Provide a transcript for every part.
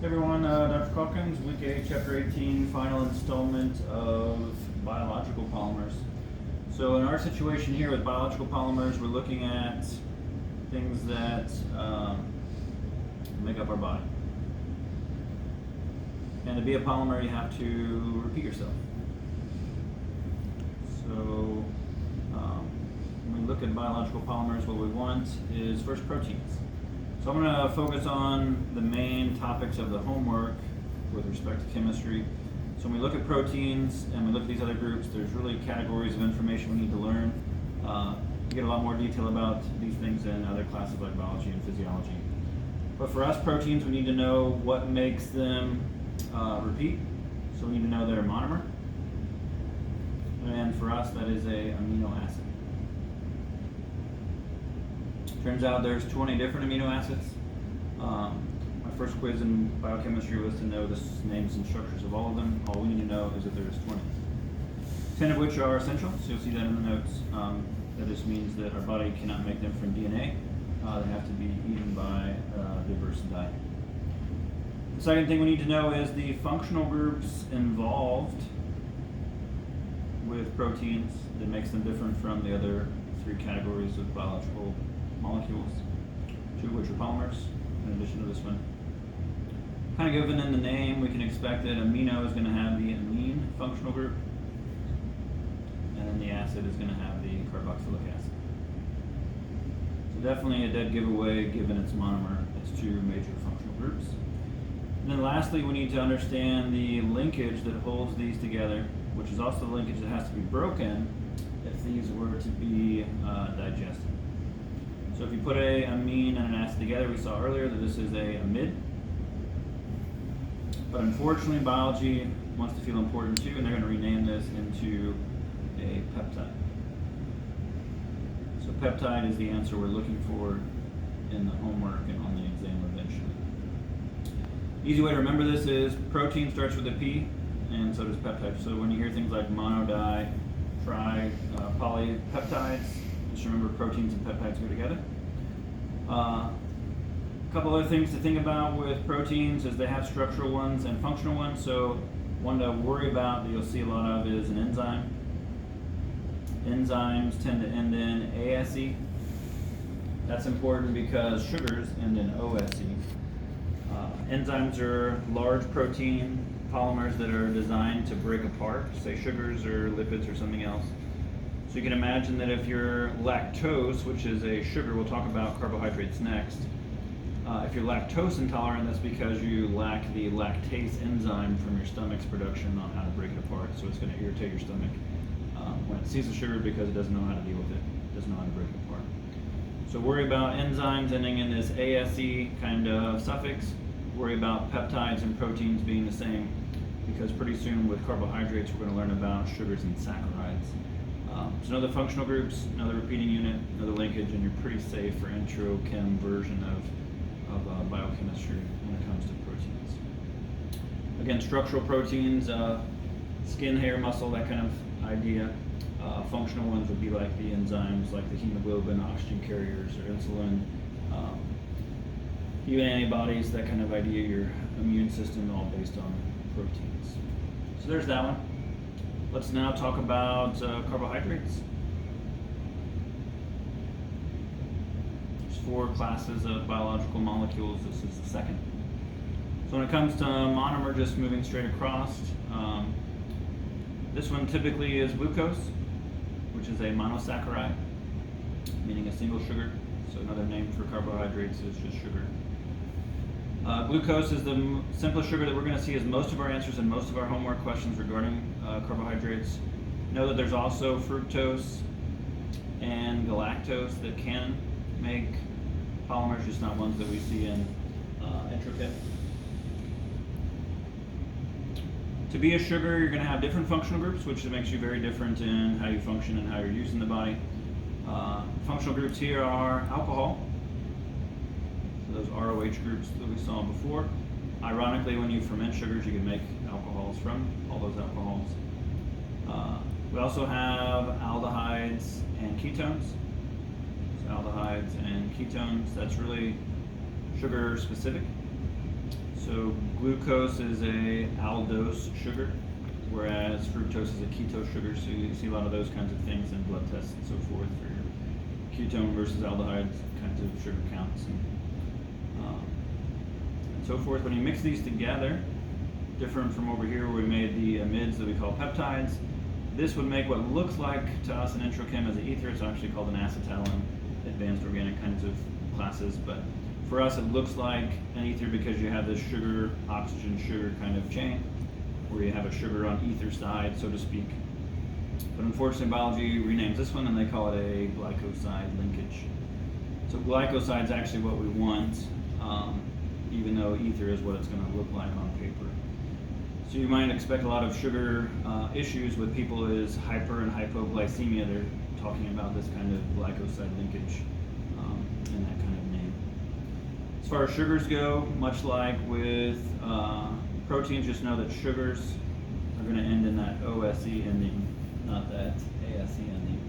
Hey everyone, Dr. Calkins, Week 8, Chapter 18, final installment of biological polymers. So in our situation here with biological polymers, we're looking at things that make up our body. And to be a polymer, you have to repeat yourself. So when we look at biological polymers, what we want is first proteins. So I'm going to focus on the main topics of the homework with respect to chemistry. So when we look at proteins and we look at these other groups, there's really categories of information we need to learn. You get a lot more detail about these things in other classes like biology and physiology. But for us, proteins, we need to know what makes them repeat. So we need to know their monomer. And for us, that is a amino acid. Turns out there's 20 different amino acids. My first quiz in biochemistry was to know the names and structures of all of them. All we need to know is that there's 20. 10 of which are essential, so you'll see that in the notes. That just means that our body cannot make them from DNA. They have to be eaten by a diverse diet. The second thing we need to know is the functional groups involved with proteins that makes them different from the other three categories of biological molecules, two of which are polymers, in addition to this one. Kind of given in the name, we can expect that amino is going to have the amine functional group, and then the acid is going to have the carboxylic acid. So definitely a dead giveaway given its monomer, its two major functional groups. And then lastly, we need to understand the linkage that holds these together, which is also the linkage that has to be broken if these were to be digested. So if you put a amine and an acid together, we saw earlier that this is a amide. But unfortunately, biology wants to feel important too, and they're going to rename this into a peptide. So peptide is the answer we're looking for in the homework and on the exam eventually. Easy way to remember this is protein starts with a P, and so does peptide. So when you hear things like mono, di, tri, polypeptides, just remember proteins and peptides go together. A couple other things to think about with proteins is they have structural ones and functional ones. So one to worry about that you'll see a lot of is an enzyme. Enzymes tend to end in ASE. That's important because sugars end in OSE. Enzymes are large protein polymers that are designed to break apart, say sugars or lipids or something else. So you can imagine that if you're lactose, which is a sugar, we'll talk about carbohydrates next. If you're lactose intolerant, that's because you lack the lactase enzyme from your stomach's production on how to break it apart. So it's going to irritate your stomach when it sees the sugar because it doesn't know how to deal with it, doesn't know how to break it apart. So worry about enzymes ending in this ASE kind of suffix. Worry about peptides and proteins being the same, because pretty soon with carbohydrates we're going to learn about sugars and saccharides. So know the functional groups, know the repeating unit, know the linkage, and you're pretty safe for Intro Chem version of biochemistry when it comes to proteins. Again, structural proteins, skin, hair, muscle, that kind of idea. Functional ones would be like the enzymes, like the hemoglobin, oxygen carriers, or insulin. Even antibodies, that kind of idea, your immune system, all based on proteins. So there's that one. Let's now talk about carbohydrates. There's 4 classes of biological molecules. This is the second. So when it comes to monomer, just moving straight across, this one typically is glucose, which is a monosaccharide, meaning a single sugar. So another name for carbohydrates is just sugar. Glucose is the simplest sugar that we're going to see as most of our answers and most of our homework questions regarding carbohydrates. Know that there's also fructose and galactose that can make polymers, just not ones that we see in Intro Chem. To be a sugar, you're going to have different functional groups, which makes you very different in how you function and how you're used in the body. Functional groups here are alcohol. Those ROH groups that we saw before. Ironically, when you ferment sugars, you can make alcohols from all those alcohols. We also have aldehydes and ketones. So aldehydes and ketones, that's really sugar specific. So glucose is a aldose sugar, whereas fructose is a ketose sugar. So you see a lot of those kinds of things in blood tests and so forth for your ketone versus aldehyde kinds of sugar counts and so forth. When you mix these together, different from over here where we made the amides that we call peptides, this would make what looks like to us an Intro Chem as an ether. It's actually called an acetal in advanced organic kinds of classes, but for us it looks like an ether because you have this sugar, oxygen, sugar kind of chain where you have a sugar on ether side, so to speak. But unfortunately biology renames this one and they call it a glycoside linkage. So glycoside is actually what we want, even though ether is what it's going to look like on paper. So you might expect a lot of sugar issues with people is hyper and hypoglycemia. They're talking about this kind of glycoside linkage in that kind of name. As far as sugars go, much like with proteins, just know that sugars are going to end in that OSE ending, not that ASE ending.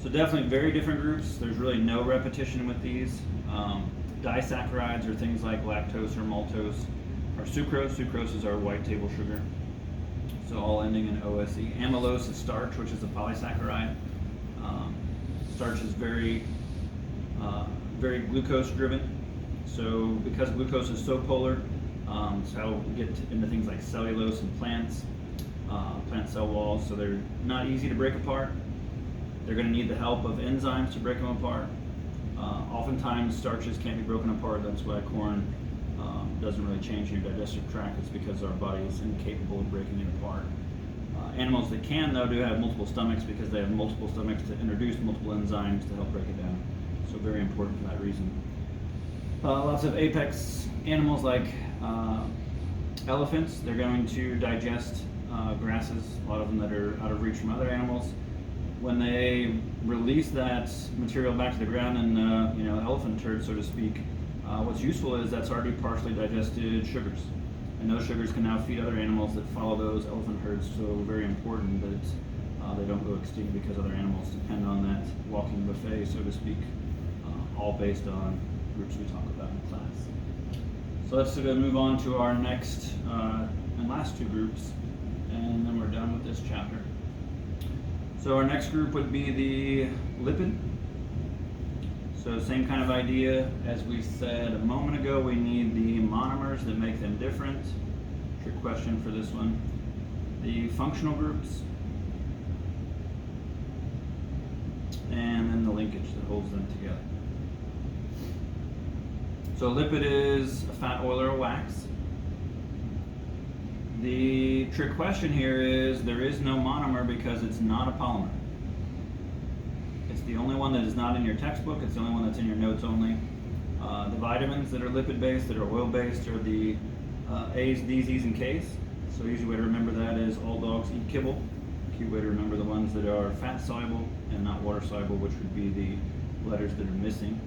So definitely very different groups. There's really no repetition with these. Disaccharides are things like lactose or maltose, or sucrose. Sucrose is our white table sugar. So all ending in OSE. Amylose is starch, which is a polysaccharide. Starch is very glucose driven. So because glucose is so polar, it's how we get into things like cellulose in plants, plant cell walls. So they're not easy to break apart. They're going to need the help of enzymes to break them apart. Oftentimes starches can't be broken apart. That's why corn doesn't really change your digestive tract. It's because our body is incapable of breaking it apart. Animals that can, though, do have multiple stomachs because they have multiple stomachs to introduce multiple enzymes to help break it down. So very important for that reason. Lots of apex animals like elephants, they're going to digest grasses, a lot of them that are out of reach from other animals. When they release that material back to the ground in elephant turd, so to speak, what's useful is that's already partially digested sugars. And those sugars can now feed other animals that follow those elephant herds, so very important that they don't go extinct because other animals depend on that walking buffet, so to speak, all based on groups we talk about in class. So let's move on to our next and last two groups, and then we're done with this chapter. So our next group would be the lipid. So same kind of idea as we said a moment ago, we need the monomers that make them different. Trick question for this one. The functional groups, and then the linkage that holds them together. So lipid is a fat, oil, or a wax. The trick question here is there is no monomer because it's not a polymer. It's the only one that is not in your textbook. It's the only one that's in your notes only. The vitamins that are lipid-based, that are oil-based, are the A's, D's, E's, and K's. So easy way to remember that is all dogs eat kibble. Cute way to remember the ones that are fat-soluble and not water-soluble, which would be the letters that are missing.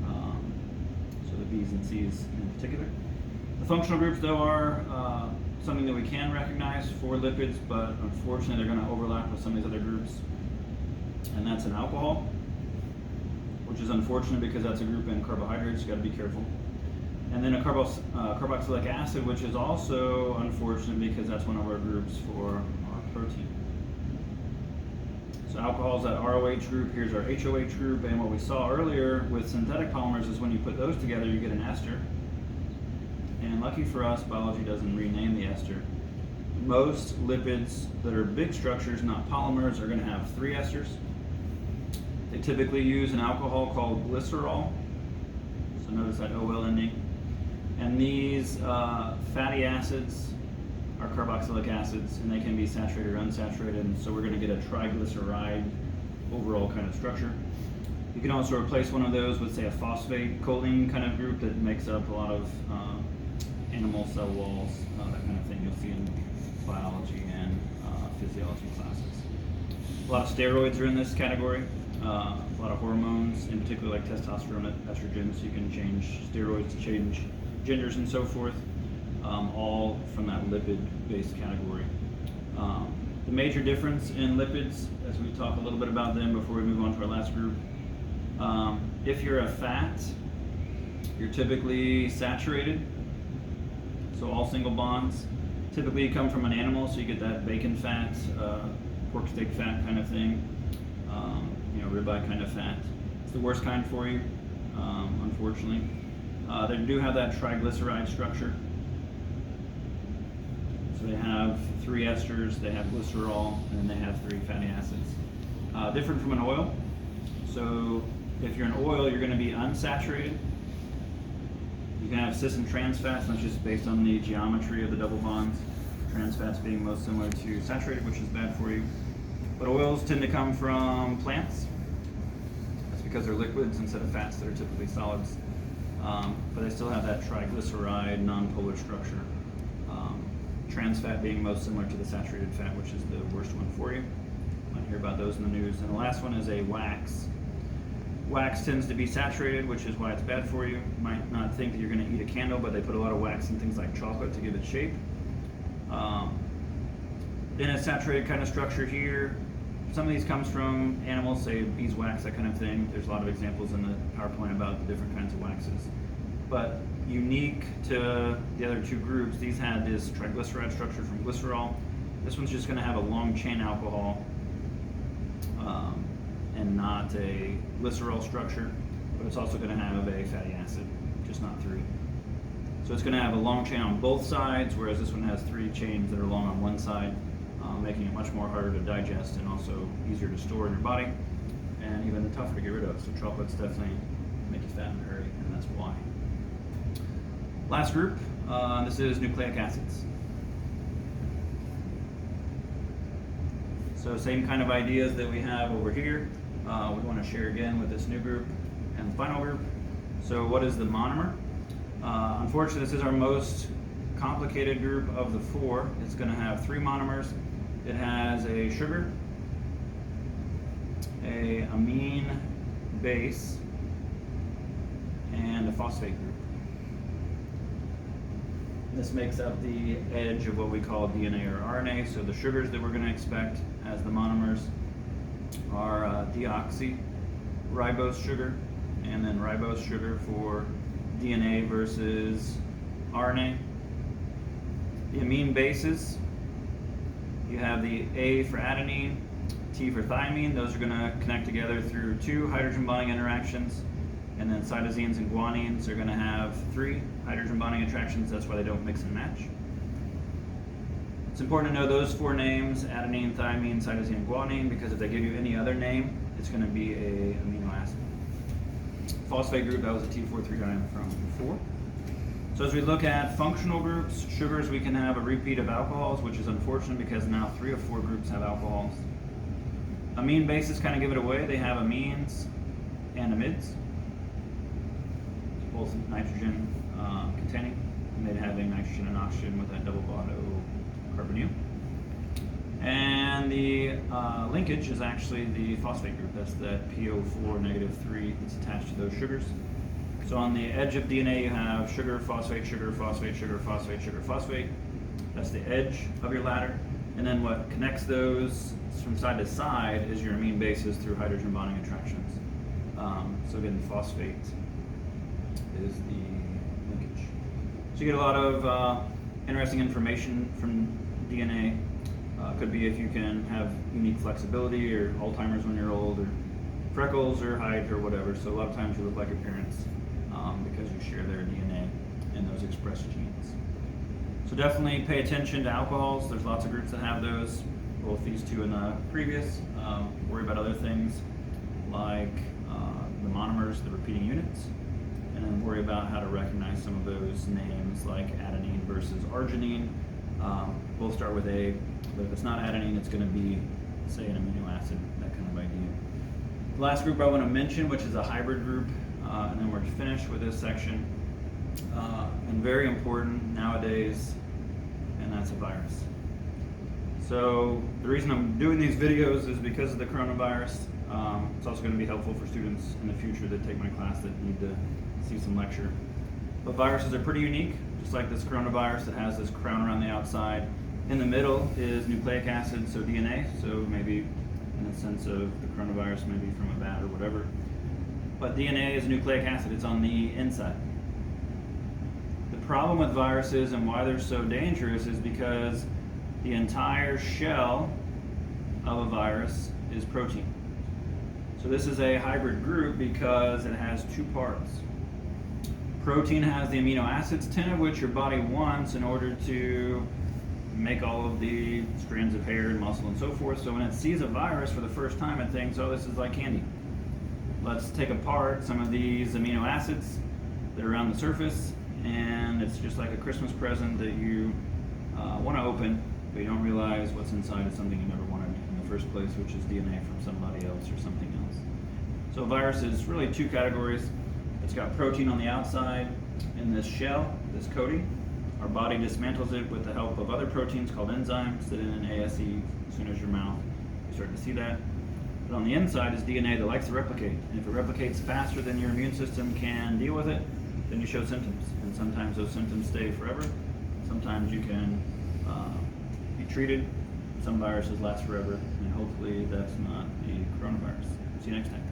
So the B's and C's in particular. The functional groups, though, are something that we can recognize for lipids, but unfortunately they're going to overlap with some of these other groups. And that's an alcohol, which is unfortunate because that's a group in carbohydrates. You got to be careful. And then a carboxylic acid, which is also unfortunate because that's one of our groups for our protein. So alcohol is that ROH group. Here's our HOH group. And what we saw earlier with synthetic polymers is when you put those together, you get an ester. And lucky for us, biology doesn't rename the ester. Most lipids that are big structures, not polymers, are going to have 3 esters. They typically use an alcohol called glycerol. So notice that OL ending. And these fatty acids are carboxylic acids, and they can be saturated or unsaturated. And so we're going to get a triglyceride overall kind of structure. You can also replace one of those with, say, a phosphate choline kind of group that makes up a lot of animal cell walls, that kind of thing you'll see in biology and physiology classes. A lot of steroids are in this category, a lot of hormones, in particular like testosterone, estrogen, so you can change steroids to change genders and so forth, all from that lipid-based category. The major difference in lipids, as we talk a little bit about them before we move on to our last group, if you're a fat, you're typically saturated so all single bonds. Typically come from an animal, so you get that bacon fat, pork steak fat kind of thing, ribeye kind of fat. It's the worst kind for you, unfortunately. They do have that triglyceride structure. So they have 3 esters, they have glycerol, and they have 3 fatty acids. Different from an oil. So if you're an oil, you're going to be unsaturated. You can have cis and trans fats, and that's just based on the geometry of the double bonds. Trans fats being most similar to saturated, which is bad for you. But oils tend to come from plants. That's because they're liquids instead of fats that are typically solids. But they still have that triglyceride, non-polar structure. Trans fat being most similar to the saturated fat, which is the worst one for you. You might hear about those in the news. And the last one is a wax. Wax tends to be saturated, which is why it's bad for you. You might not think that you're going to eat a candle, but they put a lot of wax in things like chocolate to give it shape. In a saturated kind of structure here, some of these comes from animals, say beeswax, that kind of thing. There's a lot of examples in the PowerPoint about the different kinds of waxes. But unique to the other 2 groups, these had this triglyceride structure from glycerol. This one's just going to have a long chain alcohol and not a glycerol structure, but it's also going to have a fatty acid, just not 3. So it's going to have a long chain on both sides, whereas this one has 3 chains that are long on one side, making it much more harder to digest and also easier to store in your body, and even tougher to get rid of. So chocolates definitely make you fat in a hurry, and that's why. Last group, this is nucleic acids. So same kind of ideas that we have over here, we want to share again with this new group and the final group. So what is the monomer? Unfortunately, this is our most complicated group of the 4. It's going to have 3 monomers. It has a sugar, a amine base, and a phosphate group. This makes up the edge of what we call DNA or RNA. So the sugars that we're going to expect as the monomers are deoxyribose sugar, and then ribose sugar for DNA versus RNA. The amine bases, you have the A for adenine, T for thymine. Those are going to connect together through 2 hydrogen bonding interactions. And then cytosines and guanines are going to have 3 hydrogen bonding interactions. That's why they don't mix and match. It's important to know those 4 names, adenine, thymine, cytosine, and guanine, because if they give you any other name, it's going to be a amino acid. Phosphate group, that was a T4-3 from before. So as we look at functional groups, sugars, we can have a repeat of alcohols, which is unfortunate because now 3 of 4 groups have alcohols. Amine bases kind of give it away. They have amines and amides, both nitrogen containing, and they'd have a nitrogen and oxygen with that double bond O carbonyl. And the linkage is actually the phosphate group. That's that PO4 -3 that's attached to those sugars. So on the edge of DNA, you have sugar, phosphate, sugar, phosphate, sugar, phosphate, sugar, phosphate. That's the edge of your ladder. And then what connects those from side to side is your amine bases through hydrogen bonding attractions. So again, phosphate is the linkage. So you get a lot of interesting information from DNA. Could be if you can have unique flexibility or Alzheimer's when you're old, or freckles or height or whatever. So a lot of times you look like your parents because you share their DNA and those expressed genes. So definitely pay attention to alcohols. There's lots of groups that have those, both these 2 and the previous. Worry about other things like the monomers, the repeating units, and then worry about how to recognize some of those names like adenine versus arginine. Both start with A, but if it's not adenine, it's going to be, say, an amino acid, that kind of idea. The last group I want to mention, which is a hybrid group, and then we're finished with this section, and very important nowadays, and that's a virus. So the reason I'm doing these videos is because of the coronavirus. It's also going to be helpful for students in the future that take my class that need to see some lecture. But viruses are pretty unique, just like this coronavirus that has this crown around the outside. In the middle is nucleic acid, so DNA, so maybe in the sense of the coronavirus, maybe from a bat or whatever. But DNA is nucleic acid, it's on the inside. The problem with viruses and why they're so dangerous is because the entire shell of a virus is protein. So this is a hybrid group because it has two parts. Protein has the amino acids, 10 of which your body wants in order to make all of the strands of hair and muscle and so forth. So when it sees a virus for the first time, it thinks, oh, this is like candy. Let's take apart some of these amino acids that are around the surface, and it's just like a Christmas present that you want to open, but you don't realize what's inside is something you never wanted in the first place, which is DNA from somebody else or something else. So a virus is really two categories. It's got protein on the outside in this shell, this coating. Our body dismantles it with the help of other proteins called enzymes that in an ASE, as soon as your mouth, you start to see that. But on the inside is DNA that likes to replicate. And if it replicates faster than your immune system can deal with it, then you show symptoms. And sometimes those symptoms stay forever. Sometimes you can be treated. Some viruses last forever, and hopefully that's not the coronavirus. See you next time.